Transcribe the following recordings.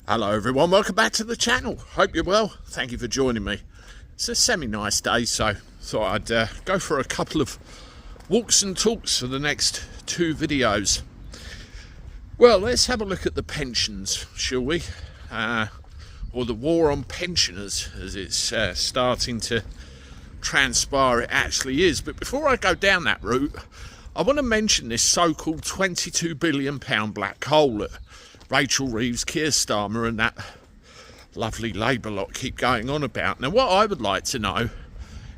Hello everyone, welcome back to the channel. Hope you're well. Thank you for joining me. It's a semi-nice day, so thought I'd go for a couple of walks and talks for the next two videos. Well, let's have a look at the pensions, shall we? Or the war on pensioners, as it's starting to transpire it actually is. But before I go down that route, I want to mention this so-called £22 billion black hole that Rachel Reeves, Keir Starmer and that lovely Labour lot keep going on about. Now, what I would like to know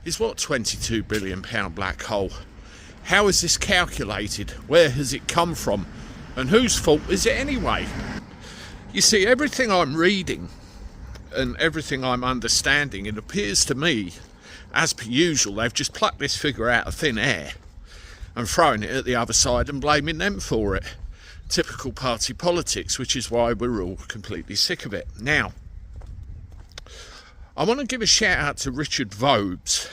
is what £22 billion black hole? How is this calculated? Where has it come from? And whose fault is it anyway? You see, everything I'm reading and everything I'm understanding, it appears to me, as per usual, they've just plucked this figure out of thin air and thrown it at the other side and blaming them for it. Typical party politics, which is why we're all completely sick of it. Now, I want to give a shout out to Richard Vobes.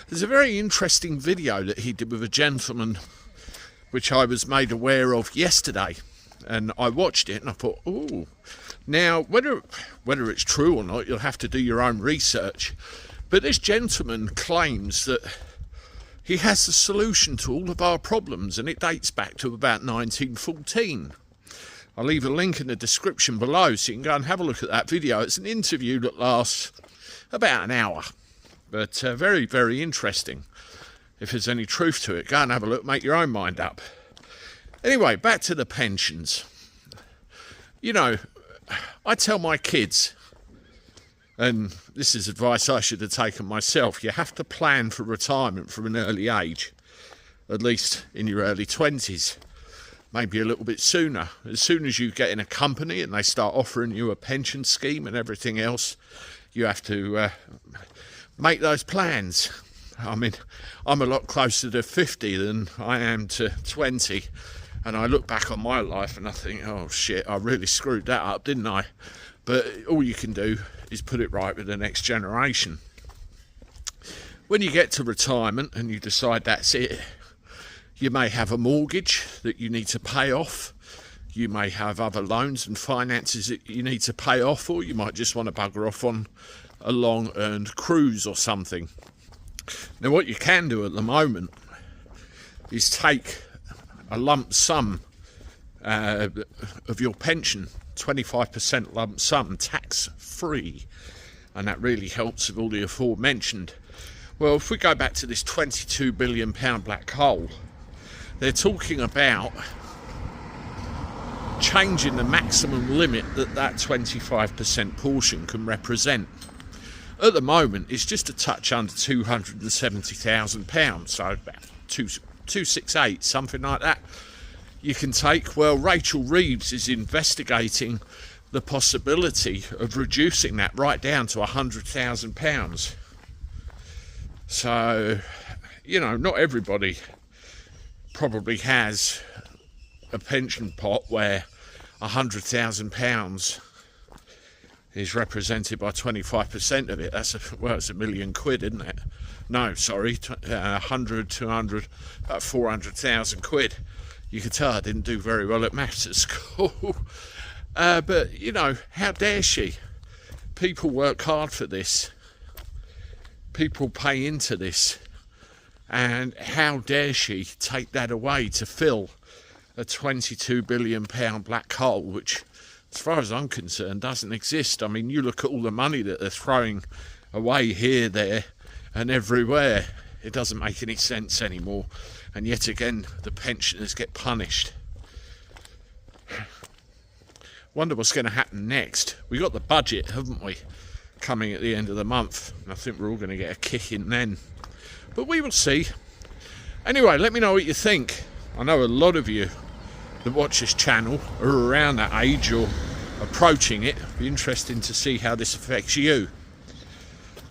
There's a very interesting video that he did with a gentleman, which I was made aware of yesterday, and I watched it and I thought, ooh. Now, whether it's true or not, you'll have to do your own research. But this gentleman claims that he has the solution to all of our problems, and it dates back to about 1914. I'll leave a link in the description below so you can go and have a look at that video. It's an interview that lasts about an hour, but very, very interesting. If there's any truth to it, go and have a look, make your own mind up. Anyway, back to the pensions. You know, I tell my kids, and this is advice I should have taken myself, you have to plan for retirement from an early age, at least in your early 20s, maybe a little bit sooner. As soon as you get in a company and they start offering you a pension scheme and everything else, you have to make those plans. I mean, I'm a lot closer to 50 than I am to 20, and I look back on my life and I think, oh shit, I really screwed that up, didn't I? But all you can do is put it right with the next generation. When you get to retirement and you decide that's it, you may have a mortgage that you need to pay off. You may have other loans and finances that you need to pay off, or you might just want to bugger off on a long-earned cruise or something. Now, what you can do at the moment is take a lump sum of your pension, 25% lump sum, tax-free, and that really helps with all the aforementioned. Well, if we go back to this £22 billion black hole, they're talking about changing the maximum limit that 25% portion can represent. At the moment, it's just a touch under £270,000, so about 268, something like that. You can take, well, Rachel Reeves is investigating the possibility of reducing that right down to £100,000. So, you know, not everybody probably has a pension pot where £100,000 is represented by 25% of it. That's it's £1 million, isn't it? No, sorry, 100, 200, about 400,000 quid. You could tell I didn't do very well at maths at school. But, you know, how dare she? People work hard for this. People pay into this. And how dare she take that away to fill a £22 billion black hole, which, as far as I'm concerned, doesn't exist. I mean, you look at all the money that they're throwing away here, there, and everywhere. It doesn't make any sense anymore. And yet again, the pensioners get punished. Wonder what's going to happen next. We got the budget, haven't we, coming at the end of the month. And I think we're all going to get a kick in then. But we will see. Anyway, let me know what you think. I know a lot of you that watch this channel are around that age or approaching it. It'll be interesting to see how this affects you.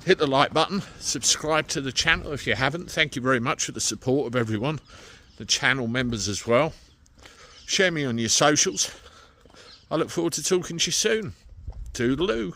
Hit the like button, subscribe to the channel if you haven't. Thank you very much for the support of everyone, the channel members as well. Share me on your socials. I look forward to talking to you soon. Toodaloo.